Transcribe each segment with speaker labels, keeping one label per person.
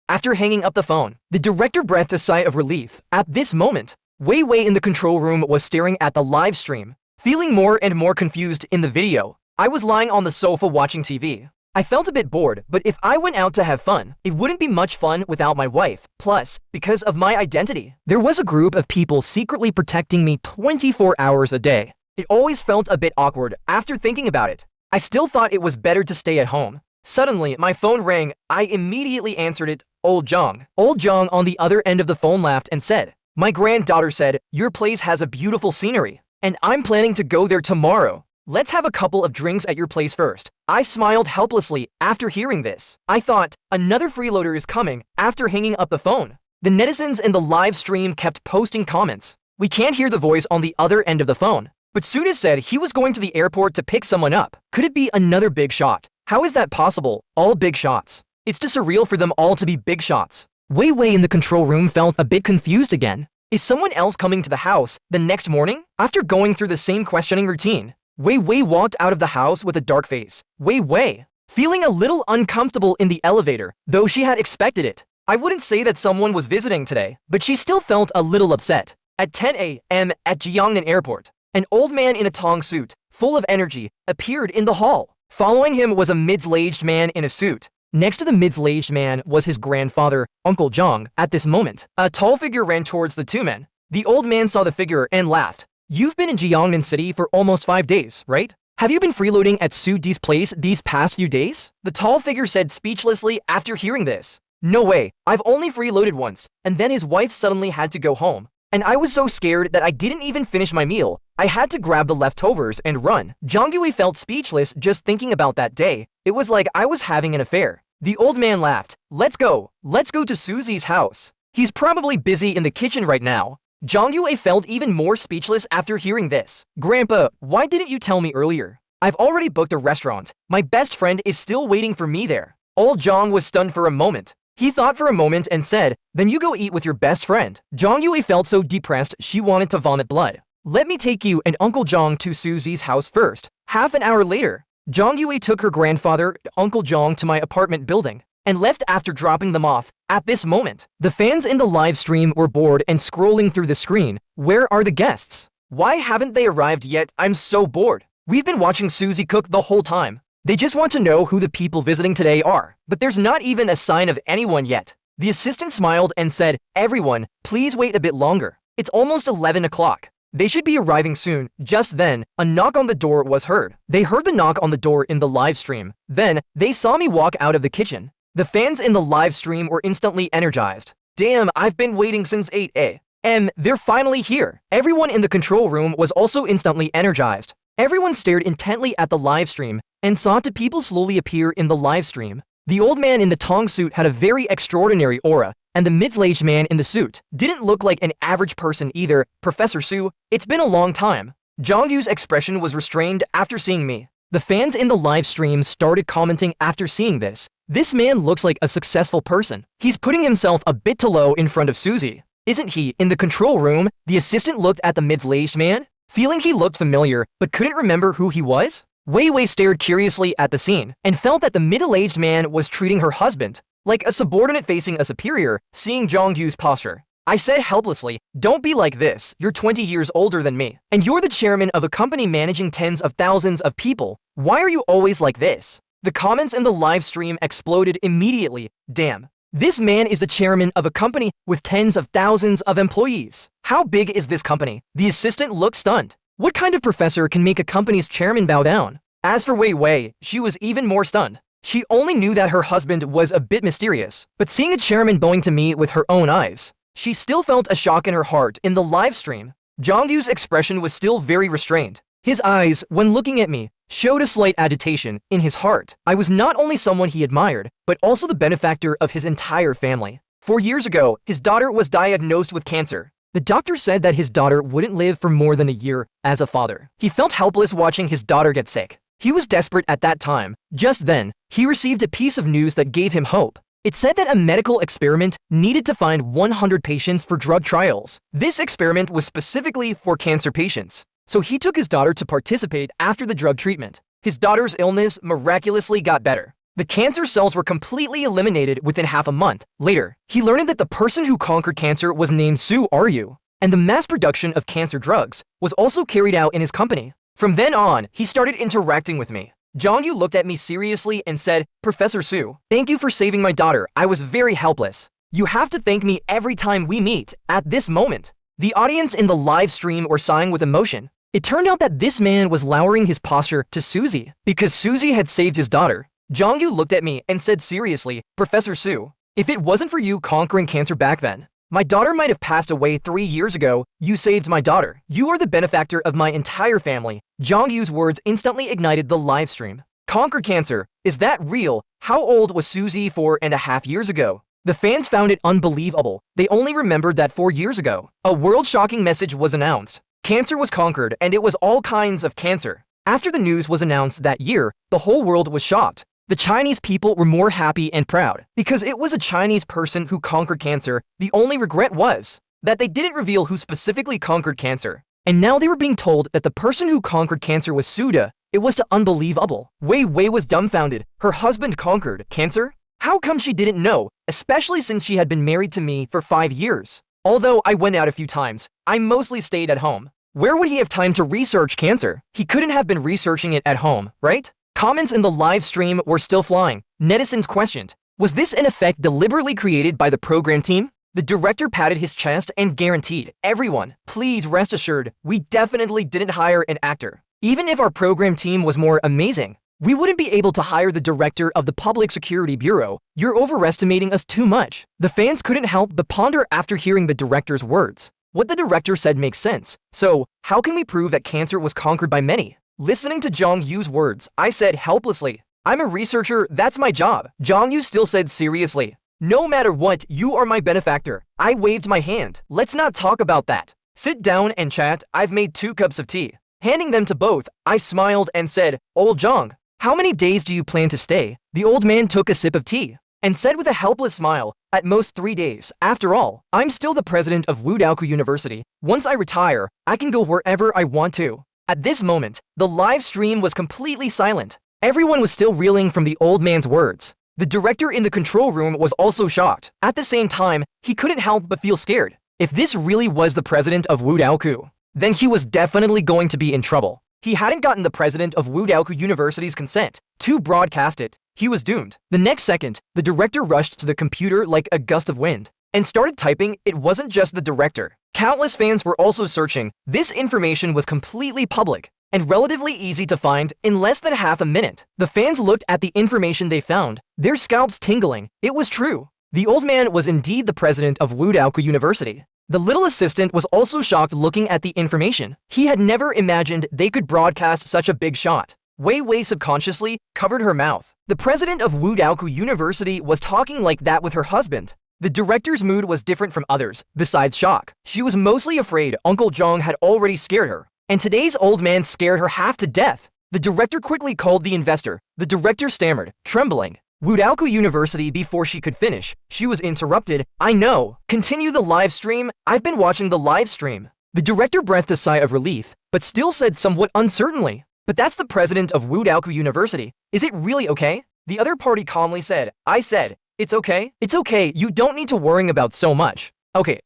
Speaker 1: after hanging up the phone. The director breathed a sigh of relief. At this moment, Wei Wei in the control room was staring at the live stream, feeling more and more confused in the video. I was lying on the sofa watching TV. I felt a bit bored, but if I went out to have fun, it wouldn't be much fun without my wife. Plus, because of my identity, there was a group of people secretly protecting me 24 hours a day. It always felt a bit awkward after thinking about it. I still thought it was better to stay at home. Suddenly, my phone rang. I immediately answered it. Old Zhang. Old Zhang on the other end of the phone laughed and said, "My granddaughter said, your place has a beautiful scenery, and I'm planning to go there tomorrow. Let's have a couple of drinks at your place first." I smiled helplessly after hearing this. I thought, another freeloader is coming after hanging up the phone. The netizens in the live stream kept posting comments. We can't hear the voice on the other end of the phone, but Suda said he was going to the airport to pick someone up. Could it be another big shot? How is that possible? All big shots. It's just surreal for them all to be big shots. Wei Wei in the control room felt a bit confused again. Is someone else coming to the house the next morning? After going through the same questioning routine, Wei Wei walked out of the house with a dark face. Wei Wei, feeling a little uncomfortable in the elevator, though she had expected it. I wouldn't say that someone was visiting today, but she still felt a little upset. At 10 a.m. at Jiangnan Airport, an old man in a tong suit, full of energy, appeared in the hall. Following him was a middle-aged man in a suit. Next to the middle-aged man was his grandfather, Uncle Zhang. At this moment, a tall figure ran towards the two men. The old man saw the figure and laughed. "You've been in Jiangnan City for almost 5 days, right? Have you been freeloading at Su Di's place these past few days?" The tall figure said speechlessly after hearing this. "No way, I've only freeloaded once, and then his wife suddenly had to go home. And I was so scared that I didn't even finish my meal. I had to grab the leftovers and run." Zhang Yue felt speechless just thinking about that day. It was like I was having an affair. The old man laughed. Let's go to Susie's house. He's probably busy in the kitchen right now." Zhang Yue felt even more speechless after hearing this. "Grandpa, why didn't you tell me earlier? I've already booked a restaurant. My best friend is still waiting for me there." Old Zhang was stunned for a moment. He thought for a moment and said, "Then you go eat with your best friend." Zhang Yue felt so depressed she wanted to vomit blood. "Let me take you and Uncle Zhang to Susie's house first." Half an hour later, Zhang Yue took her grandfather, Uncle Zhang, to my apartment building and left after dropping them off. At this moment, the fans in the live stream were bored and scrolling through the screen. Where are the guests? Why haven't they arrived yet? I'm so bored. We've been watching Susie cook the whole time. They just want to know who the people visiting today are, but there's not even a sign of anyone yet. The assistant smiled and said, "Everyone, please wait a bit longer. It's almost 11 o'clock. They should be arriving soon." Just then, a knock on the door was heard. They heard the knock on the door in the live stream. Then, they saw me walk out of the kitchen. The fans in the live stream were instantly energized. "Damn, I've been waiting since 8 a.m. They're finally here." Everyone in the control room was also instantly energized. Everyone stared intently at the live stream and saw two people slowly appear in the live stream. The old man in the tong suit had a very extraordinary aura, and the middle-aged man in the suit didn't look like an average person either. "Professor Su, it's been a long time." Zhang Yu's expression was restrained after seeing me. The fans in the live stream started commenting after seeing this. "This man looks like a successful person. He's putting himself a bit too low in front of Susie, isn't he?" In the control room, the assistant looked at the middle-aged man, feeling he looked familiar but couldn't remember who he was. Wei Wei stared curiously at the scene and felt that the middle-aged man was treating her husband like a subordinate facing a superior. Seeing Zhang Yu's posture, I said helplessly, "Don't be like this. You're 20 years older than me, and you're the chairman of a company managing tens of thousands of people. Why are you always like this?" The comments in the live stream exploded immediately. "Damn, this man is the chairman of a company with tens of thousands of employees. How big is this company?" The assistant looked stunned. What kind of professor can make a company's chairman bow down? As for Wei Wei, she was even more stunned. She only knew that her husband was a bit mysterious, but seeing a chairman bowing to me with her own eyes, she still felt a shock in her heart. In the live stream, Zhang Yu's expression was still very restrained. His eyes, when looking at me, showed a slight agitation. In his heart, I was not only someone he admired, but also the benefactor of his entire family. 4 years ago, his daughter was diagnosed with cancer. The doctor said that his daughter wouldn't live for more than a year. As a father, he felt helpless watching his daughter get sick. He was desperate at that time. Just then, he received a piece of news that gave him hope. It said that a medical experiment needed to find 100 patients for drug trials. This experiment was specifically for cancer patients, so he took his daughter to participate after the drug treatment. His daughter's illness miraculously got better. The cancer cells were completely eliminated within half a month. Later, he learned that the person who conquered cancer was named Su Ryu, and the mass production of cancer drugs was also carried out in his company. From then on, he started interacting with me. Jongyu looked at me seriously and said, "Professor Su, thank you for saving my daughter. I was very helpless. You have to thank me every time we meet." At this moment, the audience in the live stream were sighing with emotion. It turned out that this man was lowering his posture to Suzy because Suzy had saved his daughter. Jongyu looked at me and said seriously, "Professor Su, if it wasn't for you conquering cancer back then, my daughter might have passed away 3 years ago. You saved my daughter. You are the benefactor of my entire family." Jongyu's words instantly ignited the live stream. Conquered cancer? Is that real? How old was Suzy 4.5 years ago? The fans found it unbelievable. They only remembered that 4 years ago, a world-shocking message was announced. Cancer was conquered, and it was all kinds of cancer. After the news was announced that year, the whole world was shocked. The Chinese people were more happy and proud because it was a Chinese person who conquered cancer. The only regret was that they didn't reveal who specifically conquered cancer. And now they were being told that the person who conquered cancer was Suda. It was unbelievable. Wei Wei was dumbfounded. Her husband conquered cancer? How come she didn't know, especially since she had been married to me for 5 years? Although I went out a few times, I mostly stayed at home. Where would he have time to research cancer? He couldn't have been researching it at home, right? Comments in the live stream were still flying. Netizens questioned, was this an effect deliberately created by the program team? The director patted his chest and guaranteed, "Everyone, please rest assured, we definitely didn't hire an actor. Even if our program team was more amazing, we wouldn't be able to hire the director of the Public Security Bureau. You're overestimating us too much." The fans couldn't help but ponder after hearing the director's words. What the director said makes sense. So, how can we prove that cancer was conquered by many? Listening to Jongyu's words, I said helplessly, "I'm a researcher, that's my job." Jongyu still said seriously, "No matter what, you are my benefactor." I waved my hand. "Let's not talk about that. Sit down and chat. I've made 2 cups of tea." Handing them to both, I smiled and said, "Old Jong, how many days do you plan to stay?" The old man took a sip of tea and said with a helpless smile, "At most 3 days. After all, I'm still the president of Wudaoku University. Once I retire, I can go wherever I want to." At this moment, the live stream was completely silent. Everyone was still reeling from the old man's words. The director in the control room was also shocked. At the same time, he couldn't help but feel scared. If this really was the president of Wudaoku, then he was definitely going to be in trouble. He hadn't gotten the president of Wudaoku University's consent to broadcast it. He was doomed. The next second, the director rushed to the computer like a gust of wind and started typing. It wasn't just the director. Countless fans were also searching. This information was completely public and relatively easy to find in less than half a minute. The fans looked at the information they found, their scalps tingling. It was true. The old man was indeed the president of Wudaoku University. The little assistant was also shocked looking at the information. He had never imagined they could broadcast such a big shot. Wei Wei subconsciously covered her mouth. The president of Wudaoku University was talking like that with her husband. The director's mood was different from others. Besides shock, she was mostly afraid Uncle Jong had already scared her, and today's old man scared her half to death. The director quickly called the investor. The director stammered, trembling, Wudaoku University. Before she could finish, she was interrupted. "I know. Continue the live stream. I've been watching the live stream." The director breathed a sigh of relief, but still said somewhat uncertainly, "But that's the president of Wudaoku University. Is it really okay?" The other party calmly said, "I said, it's okay. It's okay. You don't need to worry about so much." Okay.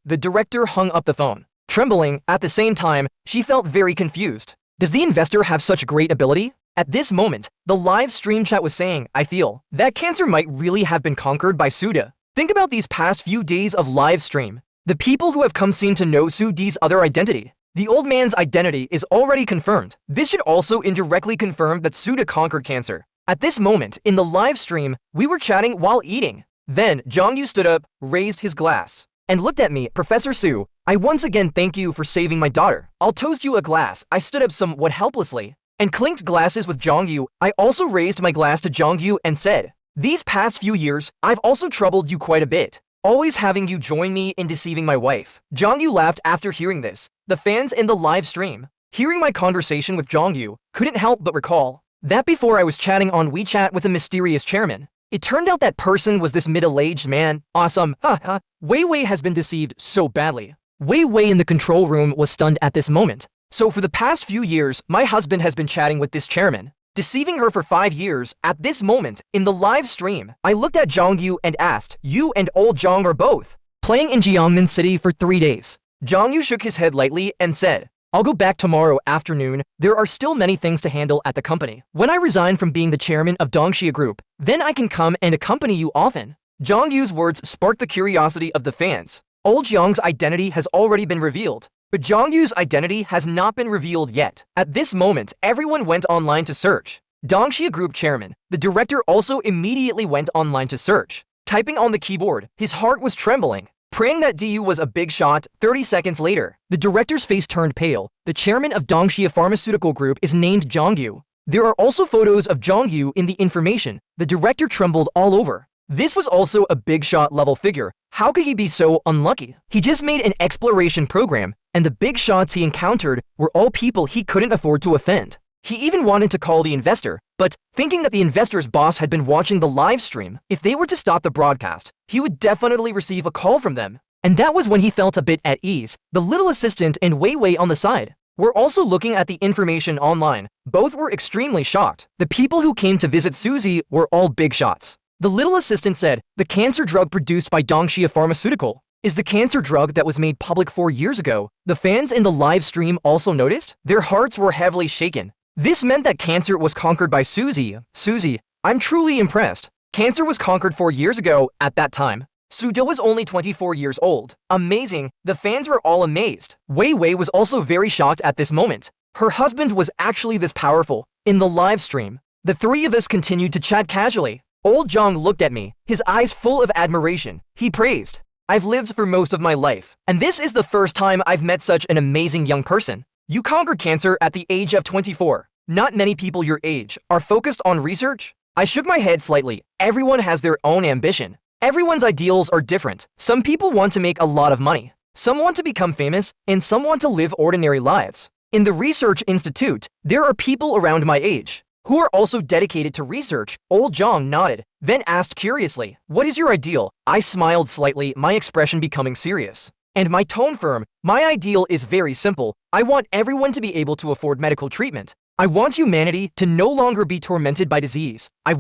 Speaker 1: The director hung up the phone. Trembling, at the same time, she felt very confused. Does the investor have such great ability? At this moment, the live stream chat was saying, "I feel that cancer might really have been conquered by Suda." Think about these past few days of live stream. The people who have come seem to know Sudi's other identity. The old man's identity is already confirmed. This should also indirectly confirm that Suda conquered cancer. At this moment, in the live stream, we were chatting while eating. Then, Jongyu stood up, raised his glass, and looked at me. "Professor Su, I once again thank you for saving my daughter. I'll toast you a glass." I stood up somewhat helplessly and clinked glasses with Jongyu. I also raised my glass to Jongyu and said, "These past few years, I've also troubled you quite a bit, always having you join me in deceiving my wife." Jongyu laughed after hearing this. The fans in the live stream, hearing my conversation with Jongyu, couldn't help but recall that before I was chatting on WeChat with a mysterious chairman. It turned out that person was this middle-aged man. Awesome, haha. Wei Wei has been deceived so badly. Wei Wei in the control room was stunned at this moment. So for the past few years, my husband has been chatting with this chairman. deceiving her for 5 years. At this moment, in the live stream, I looked at Jongyu and asked, "You and old Jong are both playing in Jiangnan City for 3 days." Jongyu shook his head lightly and said, "I'll go back tomorrow afternoon. There are still many things to handle at the company. When I resign from being the chairman of Dongxia Group, then I can come and accompany you often." Jongyu's words sparked the curiosity of the fans. Old Jiang's identity has already been revealed, but Jongyu's identity has not been revealed yet. At this moment, everyone went online to search. Dongxia Group chairman, the director, also immediately went online to search. Typing on the keyboard, his heart was trembling, praying that Du was a big shot. 30 seconds later, the director's face turned pale. The chairman of Dongxia Pharmaceutical Group is named Jongyu. There are also photos of Jongyu in the information. The director trembled all over. This was also a big shot level figure. How could he be so unlucky? He just made an exploration program, and the big shots he encountered were all people he couldn't afford to offend. He even wanted to call the investor, but thinking that the investor's boss had been watching the live stream, if they were to stop the broadcast, he would definitely receive a call from them. And that was when he felt a bit at ease. The little assistant and Wei Wei on the side were also looking at the information online. Both were extremely shocked. The people who came to visit Suzy were all big shots. The little assistant said, "The cancer drug produced by Dongxia Pharmaceutical is the cancer drug that was made public 4 years ago." The fans in the live stream also noticed. Their hearts were heavily shaken. This meant that cancer was conquered by Suzy. "Suzy, I'm truly impressed. Cancer was conquered 4 years ago. At that time, Sudo was only 24 years old. Amazing." The fans were all amazed. Wei Wei was also very shocked at this moment. Her husband was actually this powerful. In the live stream, the three of us continued to chat casually. Old Jong looked at me, his eyes full of admiration. He praised, "I've lived for most of my life, and this is the first time I've met such an amazing young person. You conquered cancer at the age of 24. Not many people your age are focused on research." I shook my head slightly. Everyone has their own ambition. Everyone's ideals are different. Some people want to make a lot of money. Some want to become famous, and some want to live ordinary lives. In the research institute, there are people around my age who are also dedicated to research. Old Jong nodded, then asked curiously, "What is your ideal?" I smiled slightly, my expression becoming serious, and my tone firm. "My ideal is very simple. I want everyone to be able to afford medical treatment. I want humanity to no longer be tormented by disease. I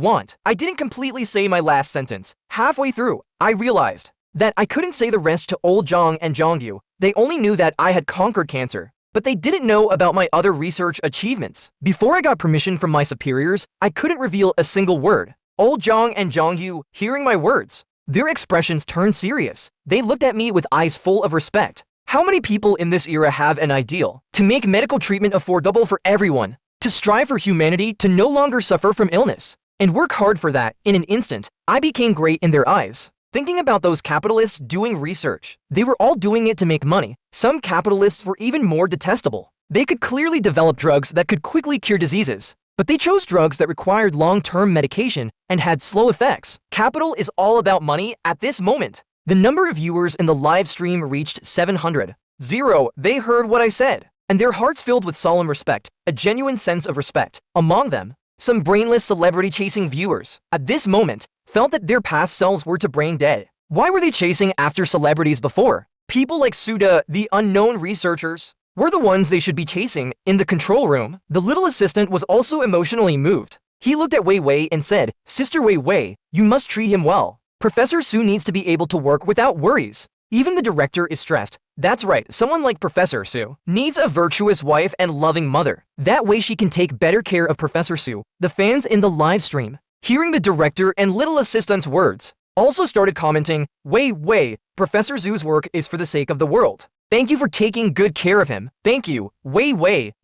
Speaker 1: didn't completely say my last sentence. Halfway through, I realized that I couldn't say the rest to Old Jong and Jongyu. They only knew that I had conquered cancer, but they didn't know about my other research achievements. Before I got permission from my superiors, I couldn't reveal a single word. Old Jong and Jongyu, hearing my words, their expressions turned serious. They looked at me with eyes full of respect. How many people in this era have an ideal? To make medical treatment affordable for everyone, to strive for humanity to no longer suffer from illness, and work hard for that. In an instant, I became great in their eyes. Thinking about those capitalists doing research, they were all doing it to make money. Some capitalists were even more detestable. They could clearly develop drugs that could quickly cure diseases, but they chose drugs that required long-term medication and had slow effects. Capital is all about money. At this moment, the number of viewers in the live stream reached 700. They heard what I said, and their hearts filled with solemn respect, a genuine sense of respect. Among them, some brainless celebrity-chasing viewers, at this moment, felt that their past selves were to brain dead. Why were they chasing after celebrities before? People like Suda, the unknown researchers, were the ones they should be chasing. In the control room, the little assistant was also emotionally moved. He looked at Wei Wei and said, "Sister Wei Wei, you must treat him well. Professor Su needs to be able to work without worries. Even the director is stressed." That's right, someone like Professor Su needs a virtuous wife and loving mother. That way she can take better care of Professor Su. The fans in the live stream, hearing the director and little assistant's words, also started commenting, Wei, Professor Zu's work is for the sake of the world. Thank you for taking good care of him. Thank you, Wei.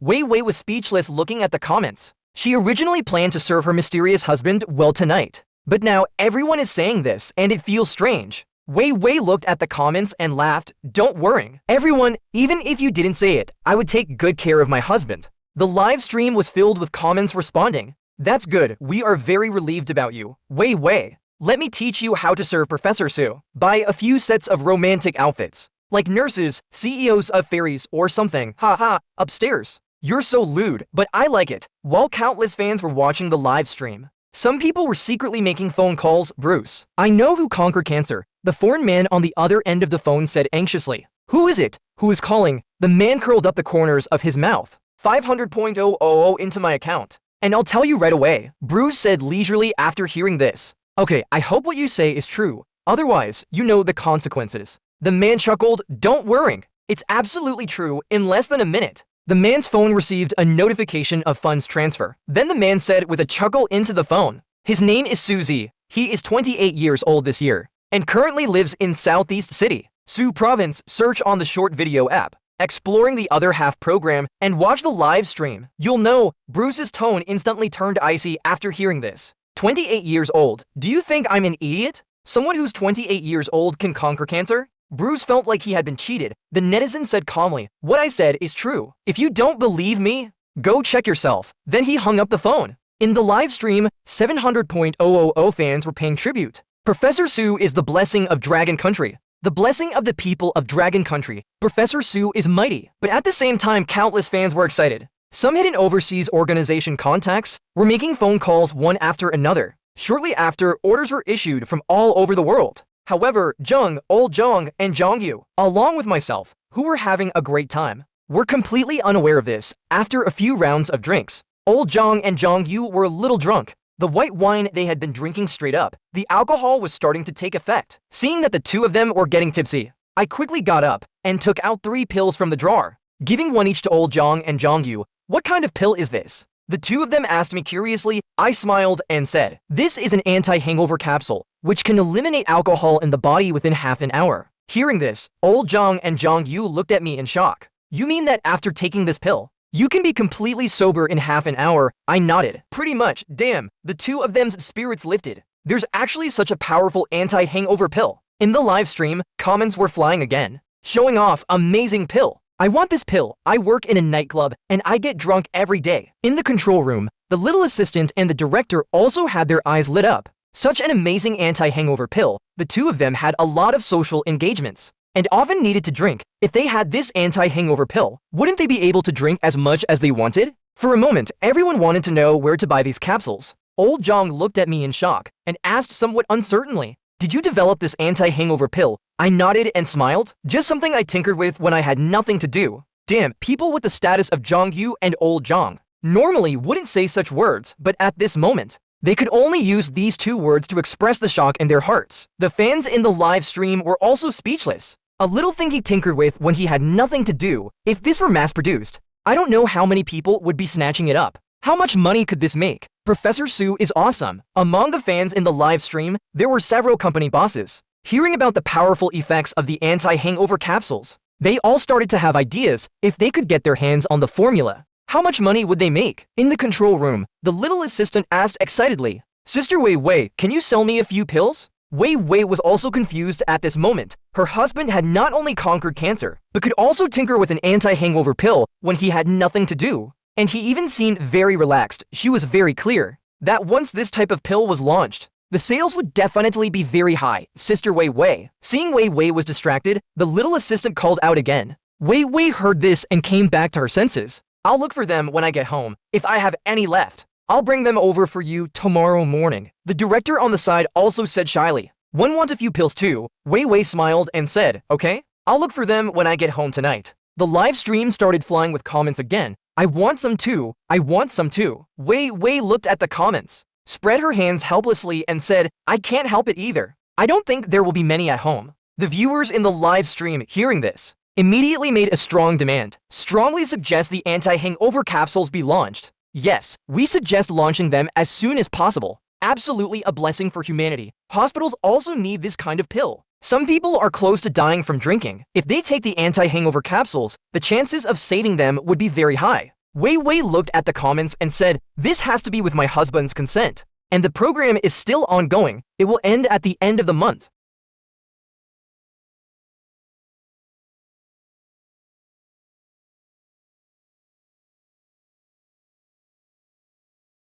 Speaker 1: Wei was speechless looking at the comments. She originally planned to serve her mysterious husband well tonight, but now everyone is saying this and it feels strange. Wei looked at the comments and laughed. "Don't worry, everyone, even if you didn't say it, I would take good care of my husband." The live stream was filled with comments responding, "That's good, we are very relieved about you. Wei, let me teach you how to serve Professor Su. Buy a few sets of romantic outfits, like nurses, CEOs of fairies or something. Haha, upstairs. You're so lewd, but I like it." While countless fans were watching the live stream, some people were secretly making phone calls. "Bruce, I know who conquered cancer," the foreign man on the other end of the phone said anxiously. "Who is it? Who is calling?" The man curled up the corners of his mouth. 500.000 into my account. And I'll tell you right away, Bruce said leisurely after hearing this. Okay, I hope what you say is true. Otherwise, you know the consequences. The man chuckled, don't worry. It's absolutely true in less than a minute. The man's phone received a notification of funds transfer. Then the man said with a chuckle into the phone, his name is Suzy. He is 28 years old this year and currently lives in Southeast City, Sioux Province. Search on the short video app, Exploring the Other Half program, and watch the live stream. You'll know. Bruce's tone instantly turned icy after hearing this. 28 years old. Do you think I'm an idiot? Someone who's 28 years old can conquer cancer? Bruce felt like he had been cheated. The netizen said calmly, what I said is true. If you don't believe me, go check yourself. Then he hung up the phone. In the live stream, 700,000 fans were paying tribute. Professor Sue is the blessing of Dragon Country. The blessing of the people of Dragon Country. Professor Sue is mighty. But at the same time, countless fans were excited. Some hidden overseas organization contacts were making phone calls one after another. Shortly after, orders were issued from all over the world. However, Jung, Old Jong, and Jongyu, along with myself, who were having a great time, were completely unaware of this. After a few rounds of drinks, Old Jong and Jongyu were a little drunk. The white wine they had been drinking straight up, the alcohol was starting to take effect. Seeing that the two of them were getting tipsy, I quickly got up and took out 3 pills from the drawer, giving one each to Old Jong and Jongyu. What kind of pill is this? The two of them asked me curiously. I smiled and said, this is an anti-hangover capsule, which can eliminate alcohol in the body within half an hour. Hearing this, Old Jong and Jongyu looked at me in shock. You mean that after taking this pill, you can be completely sober in half an hour? I nodded. Pretty much. Damn, the two of them's spirits lifted. There's actually such a powerful anti-hangover pill. In the live stream, comments were flying again, showing off amazing pill. I want this pill. I work in a nightclub and I get drunk every day. In the control room, the little assistant and the director also had their eyes lit up. Such an amazing anti-hangover pill. The two of them had a lot of social engagements and often needed to drink. If they had this anti-hangover pill, wouldn't they be able to drink as much as they wanted? For a moment, everyone wanted to know where to buy these capsules. Old Jong looked at me in shock and asked somewhat uncertainly, did you develop this anti-hangover pill? I nodded and smiled. Just something I tinkered with when I had nothing to do. Damn, people with the status of Jongyu and Old Jong normally wouldn't say such words, but at this moment, they could only use these 2 words to express the shock in their hearts. The fans in the live stream were also speechless. A little thing he tinkered with when he had nothing to do. If this were mass-produced, I don't know how many people would be snatching it up. How much money could this make? Professor Sue is awesome. Among the fans in the live stream, there were several company bosses. Hearing about the powerful effects of the anti-hangover capsules, they all started to have ideas. If they could get their hands on the formula, how much money would they make? In the control room, the little assistant asked excitedly, Sister Wei Wei, can you sell me a few pills? Wei Wei was also confused at this moment. Her husband had not only conquered cancer, but could also tinker with an anti-hangover pill when he had nothing to do. And he even seemed very relaxed. She was very clear that once this type of pill was launched, the sales would definitely be very high. Sister Wei Wei. Seeing Wei Wei was distracted, the little assistant called out again. Wei Wei heard this and came back to her senses. I'll look for them when I get home. If I have any left, I'll bring them over for you tomorrow morning. The director on the side also said shyly, one want a few pills too. Wei Wei smiled and said, okay, I'll look for them when I get home tonight. The live stream started flying with comments again. I want some too. I want some too. Wei Wei looked at the comments, spread her hands helplessly and said, I can't help it either. I don't think there will be many at home. The viewers in the live stream, hearing this, immediately made a strong demand. Strongly suggest the anti-hangover capsules be launched. Yes, we suggest launching them as soon as possible. Absolutely a blessing for humanity. Hospitals also need this kind of pill. Some people are close to dying from drinking. If they take the anti-hangover capsules, the chances of saving them would be very high. Wei Wei looked at the comments and said, this has to be with my husband's consent. And the program is still ongoing. It will end at the end of the month.